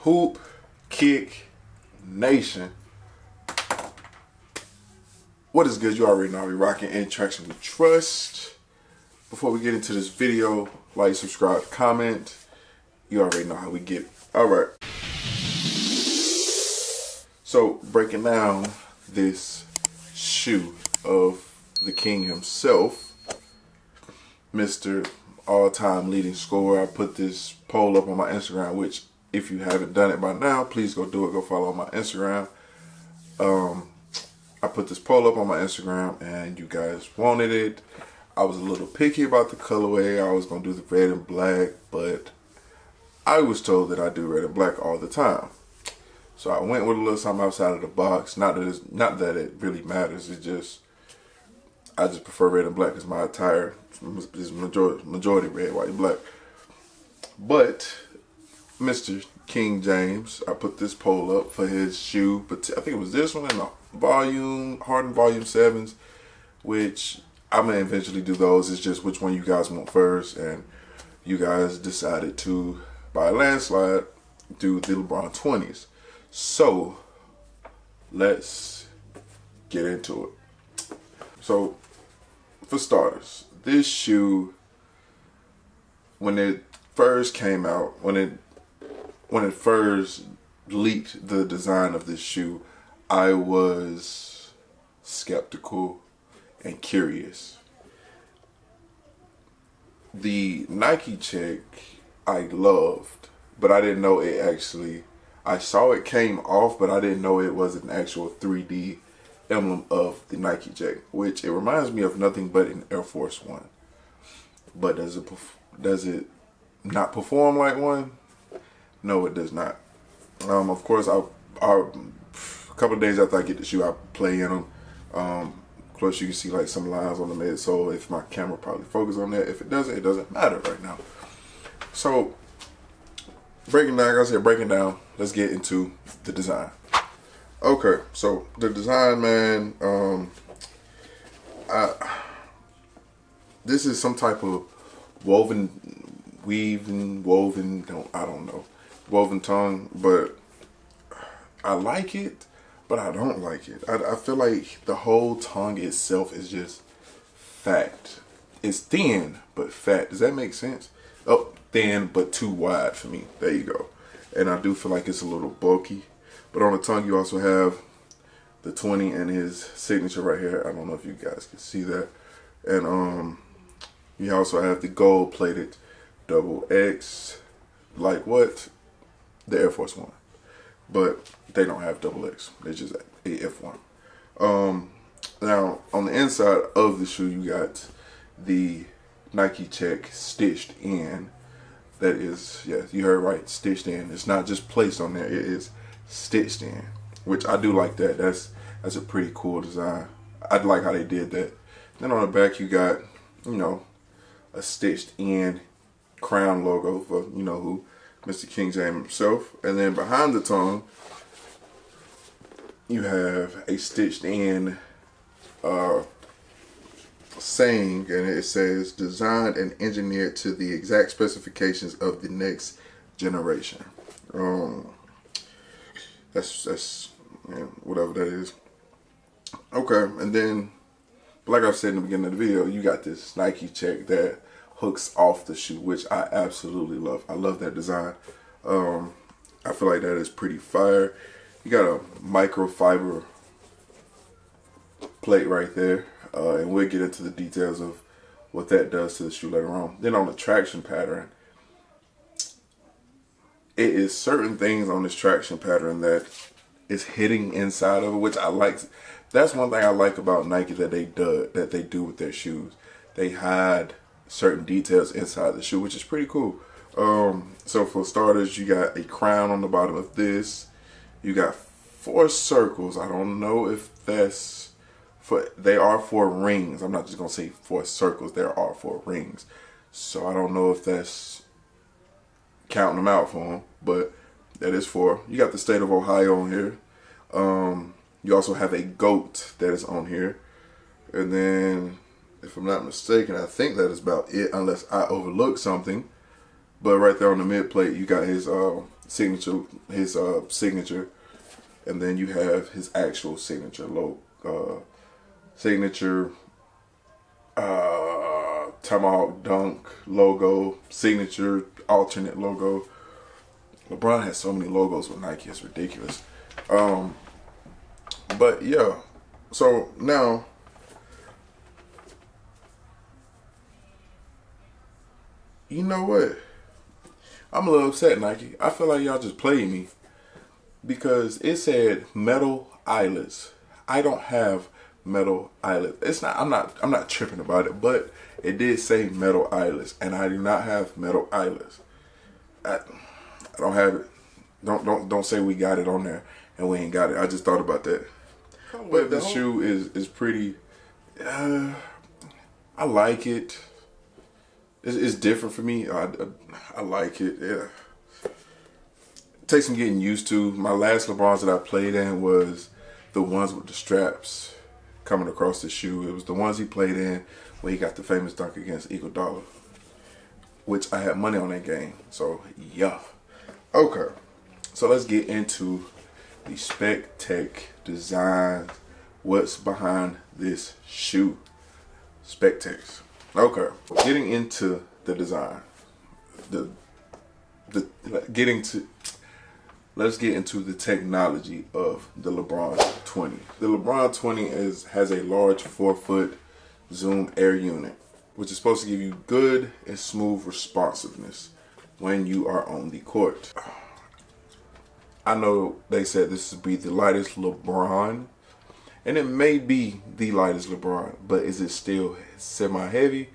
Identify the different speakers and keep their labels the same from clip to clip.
Speaker 1: Hoop Kick Nation. What is good? You already know we rocking in traction with trust. Before we get into this video, like, subscribe, comment. You already know how we get it. Alright. So, breaking down this shoe of the king himself, Mr. All-time leading scorer. I put this poll up on my Instagram, which if you haven't done it by now, please go do it. Go follow my Instagram. I put this poll up on my Instagram and you guys wanted it. I was a little picky about the colorway. I was going to do the red and black, but I was told that I do red and black all the time. So I went with a little something outside of the box. Not that it really matters. I just prefer red and black because my attire is majority red, white, and black. But Mr. King James, I put this poll up for his shoe, but I think it was this one in the Harden Volume 7s, which I'm going to eventually do those. It's just which one you guys want first, and you guys decided to, by a landslide, do the LeBron 20s. So, let's get into it. So, for starters, this shoe, when it first came out, when it first leaked the design of this shoe, I was skeptical and curious. The Nike check I loved, but I didn't know it actually, I saw it came off, but I didn't know it was an actual 3D emblem of the Nike check, which it reminds me of nothing but an Air Force One. But does it not perform like one? No, it does not. Of course, a couple of days after I get the shoe, I play in them. Of course, you can see like some lines on the midsole. If my camera probably focus on that. If it doesn't matter right now. So, breaking down, let's get into the design. Okay, so the design, man, this is some type of woven tongue, but I like it, but I don't like it. I feel like the whole tongue itself is just fat. It's thin, but fat. Does that make sense? Oh, thin, but too wide for me. There you go. And I do feel like it's a little bulky. But on the tongue, you also have the 20 and his signature right here. I don't know if you guys can see that. And you also have the gold-plated XX, like what? The Air Force One. But they don't have XX. They're just AF1. Now, on the inside of the shoe, you got the Nike check stitched in. That is, yes, you heard right, stitched in. It's not just placed on there, it is stitched in, which I do like that. That's a pretty cool design. I like how they did that. Then on the back, you got, you know, a stitched in crown logo for, you know who, Mr. King James himself. And then behind the tongue, you have a stitched in saying, and it says, designed and engineered to the exact specifications of the next generation. That's whatever that is. Okay, and then, like I said in the beginning of the video, you got this Nike check that hooks off the shoe, which I absolutely love. I love that design. I feel like that is pretty fire. You got a microfiber plate right there, and we'll get into the details of what that does to the shoe later on. Then on the traction pattern, it is certain things on this traction pattern that is hitting inside of it, which I like. That's one thing I like about Nike that they do with their shoes. They hide certain details inside the shoe, which is pretty cool. So for starters, you got a crown on the bottom of this. You got 4 circles. I don't know if that's they are 4 rings. I'm not just gonna say 4 circles. There are 4 rings. So I don't know if that's counting them out for them, but that is 4. You got the state of Ohio on here. You also have a goat that is on here. And then, if I'm not mistaken, I think that is about it, unless I overlooked something. But right there on the mid plate, you got his signature, and then you have his actual signature signature, Tomahawk Dunk logo, signature, alternate logo. LeBron has so many logos with Nike, it's ridiculous. But yeah, so now you know what? I'm a little upset, Nike. I feel like y'all just played me because it said metal eyelets. I don't have metal eyelets. It's not. I'm not tripping about it, but it did say metal eyelets, and I do not have metal eyelets. I don't have it. Don't say we got it on there and we ain't got it. I just thought about that. But the shoe is pretty. I like it. It's different for me. I like it. Yeah. It takes some getting used to. My last LeBrons that I played in was the ones with the straps coming across the shoe. It was the ones he played in where he got the famous dunk against Iguodala, which I had money on that game. So yeah. Okay. So let's get into the Spec Tech design. What's behind this shoe? Spec Techs. Okay. Getting into the design. Let's get into the technology of the LeBron 20. The LeBron 20 has a large 4-foot zoom air unit, which is supposed to give you good and smooth responsiveness when you are on the court. I know they said this would be the lightest LeBron, and it may be the lightest LeBron, but is it still semi-heavy?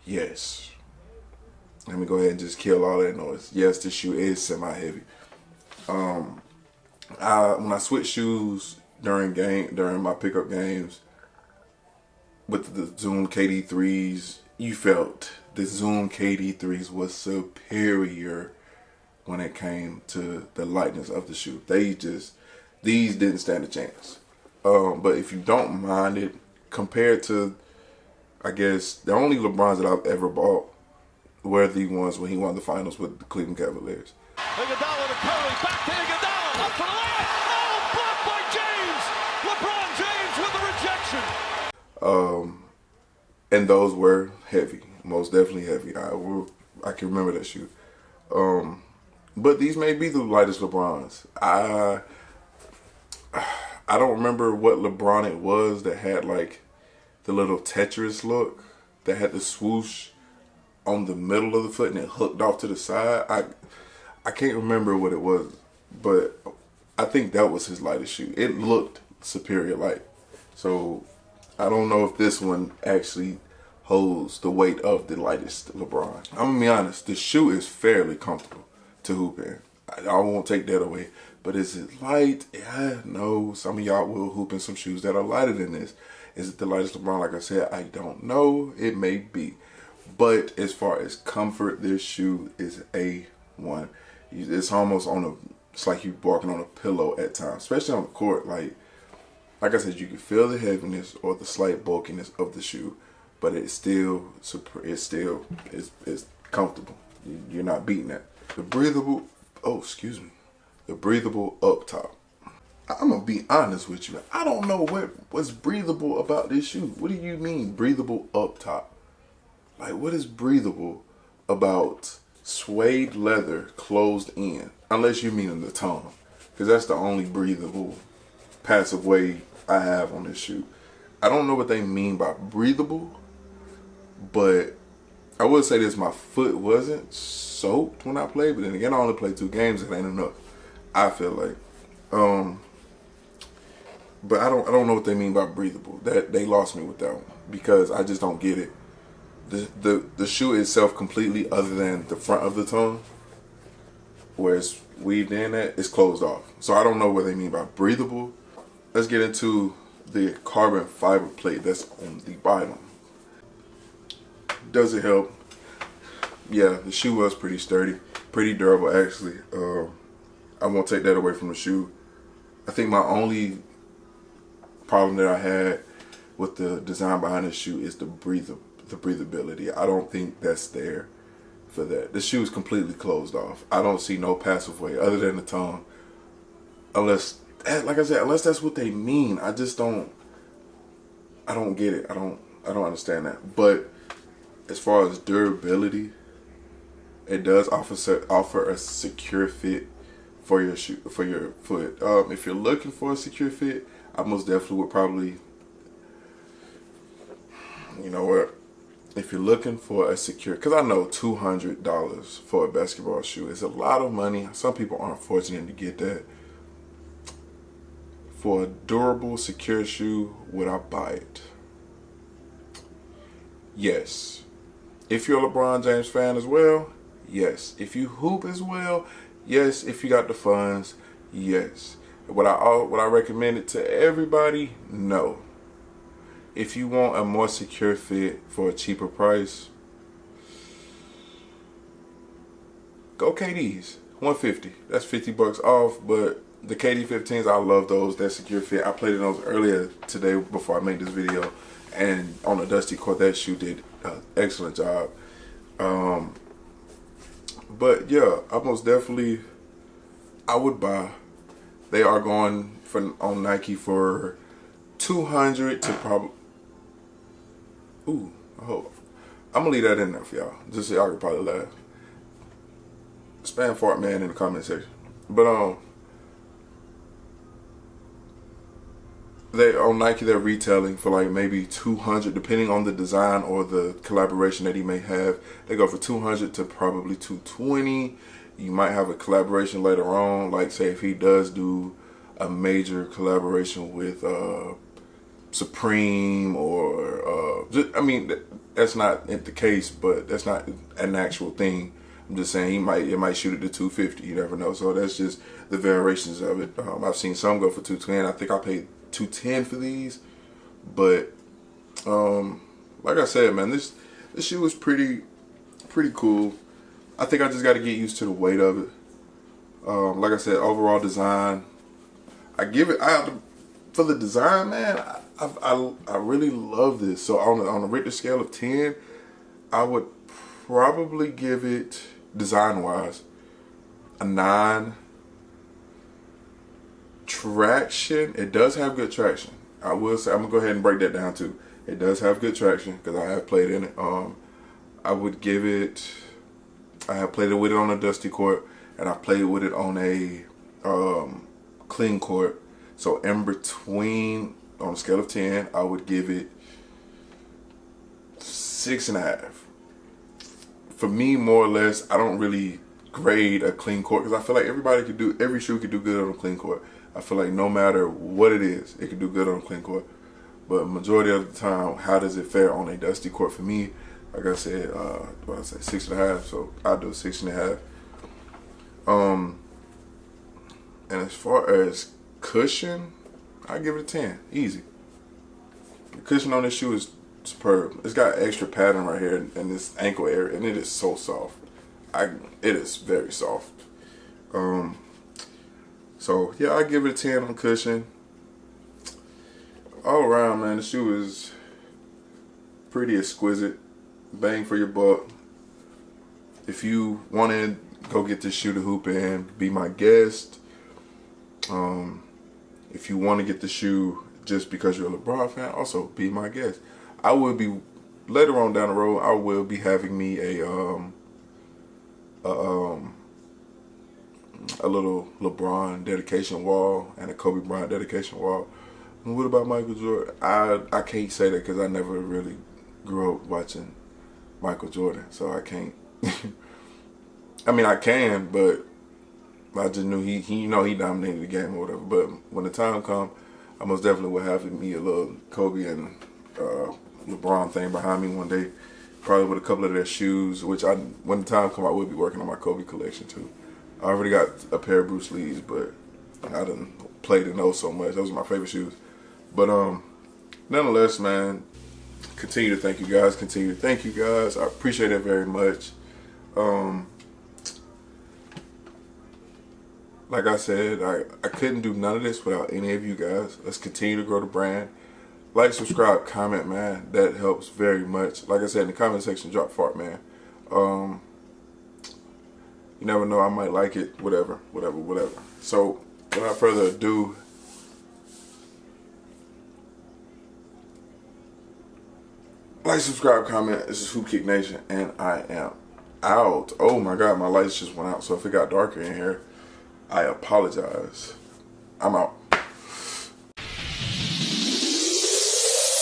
Speaker 1: Yes. Let me go ahead and just kill all that noise. Yes, this shoe is semi-heavy. When I switch shoes during my pickup games with the Zoom KD3s, you felt the Zoom KD3s was superior when it came to the lightness of the shoe. These didn't stand a chance. But if you don't mind it, compared to, I guess, the only LeBrons that I've ever bought were the ones when he won the finals with the Cleveland Cavaliers.
Speaker 2: Iguodala to Curry, back to Iguodala, up for the layup. Oh, blocked by James. LeBron James with the rejection.
Speaker 1: And those were heavy, most definitely heavy. I can remember that shoe. But these may be the lightest LeBrons. I don't remember what LeBron it was that had like the little Tetris look, that had the swoosh on the middle of the foot and it hooked off to the side. I can't remember what it was, but I think that was his lightest shoe. It looked superior light. So I don't know if this one actually holds the weight of the lightest LeBron. I'm gonna be honest, the shoe is fairly comfortable to hoop in. I won't take that away. But is it light? Yeah, no. Some of y'all will hoop in some shoes that are lighter than this. Is it the lightest LeBron? Like I said, I don't know. It may be. But as far as comfort, this shoe is A1. It's almost it's like you're walking on a pillow at times, especially on the court. Like I said, you can feel the heaviness or the slight bulkiness of the shoe, but it's comfortable. You're not beating that. The breathable up top. I'm gonna be honest with you. I don't know what's breathable about this shoe. What do you mean breathable up top? Like, what is breathable about suede leather closed in? Unless you mean in the tongue, because that's the only breathable passive way I have on this shoe. I don't know what they mean by breathable, but I would say this: my foot wasn't soaked when I played, but then again, I only played 2 games. It ain't enough, I feel like. But I don't know what they mean by breathable. That they lost me with that one because I just don't get it. The shoe itself completely, other than the front of the tongue, where it's weaved in at, it's closed off. So I don't know what they mean by breathable. Let's get into the carbon fiber plate that's on the bottom. Does it help? Yeah, the shoe was pretty sturdy, pretty durable actually. I won't take that away from the shoe. I think my only problem that I had with the design behind the shoe is the breathability. I don't think that's there for that. The shoe is completely closed off. I don't see no passive way other than the tongue. Unless, like I said, unless that's what they mean. I just don't. I don't get it. I don't understand that. But as far as durability, it does offer a secure fit for your shoe, for your foot. If you're looking for a secure fit, I most definitely would probably, you know what, if you're looking for a secure, because I know $200 for a basketball shoe is a lot of money. Some people aren't fortunate to get that. For a durable, secure shoe, would I buy it? Yes. If you're a LeBron James fan as well, yes. If you hoop as well, yes. If you got the funds, yes. Would I recommend it to everybody? No. If you want a more secure fit for a cheaper price, go KD's. $150. That's $50 off. But the KD 15s, I love those. That secure fit. I played in those earlier today before I made this video, and on the dusty court, that shoe did an excellent job. But yeah, I most definitely, I would buy. They are going on Nike for $200 to probably. Ooh, I hope. I'm gonna leave that in there for y'all, just so y'all can probably laugh. Spam fart man in the comment section. But they on Nike, they're retailing for like maybe $200, depending on the design or the collaboration that he may have. They go for $200 to probably $220. You might have a collaboration later on, like say if he does do a major collaboration with Supreme or I mean, that's not the case, but that's not an actual thing. I'm just saying it might shoot it to $250. You never know. So that's just the variations of it. I've seen some go for $220. I think I paid $210 for these, but like I said, man, this shoe was pretty cool. I think I just got to get used to the weight of it. Like I said, overall design, I give it. For the design, man, I really love this. So on a Richter scale of 10, I would probably give it, design wise, a 9. Traction, it does have good traction. I will say, I'm gonna go ahead and break that down too. It does have good traction because I have played in it. I would give it. I have played with it on a dusty court, and I've played with it on a clean court. So in between, on a scale of 10, I would give it 6.5. For me, more or less, I don't really grade a clean court because I feel like every shoe could do good on a clean court. I feel like no matter what it is, it can do good on a clean court. But majority of the time, how does it fare on a dusty court? For me, like I said, 6.5. So I do 6.5. And as far as cushion, I give it a 10. Easy. The cushion on this shoe is superb. It's got extra pattern right here in this ankle area, and it is so soft. It is very soft. So yeah, I give it a 10 on cushion. All around, man, the shoe is pretty exquisite. Bang for your buck. If you want to go get this shoe to hoop in, be my guest. If you want to get the shoe just because you're a LeBron fan, also be my guest. I will be, later on down the road, I will be having me a little LeBron dedication wall and a Kobe Bryant dedication wall. And what about Michael Jordan? I can't say that because I never really grew up watching Michael Jordan, so I can't. I mean, I can, but I just knew he dominated the game or whatever. But when the time comes, I most definitely will have me a little Kobe and LeBron thing behind me one day, probably with a couple of their shoes. Which when the time comes, I will be working on my Kobe collection too. I already got a pair of Bruce Lee's, but I done played in those so much. Those are my favorite shoes. But nonetheless, man, continue to thank you guys. I appreciate it very much. Like I said, I couldn't do none of this without any of you guys. Let's continue to grow the brand. Like, subscribe, comment, man. That helps very much. Like I said in the comment section, drop fart, man. You never know, I might like it, whatever. So, without further ado, like, subscribe, comment. This is Hoop Kick Nation, and I am out. Oh my God, my lights just went out, so if it got darker in here, I apologize. I'm out.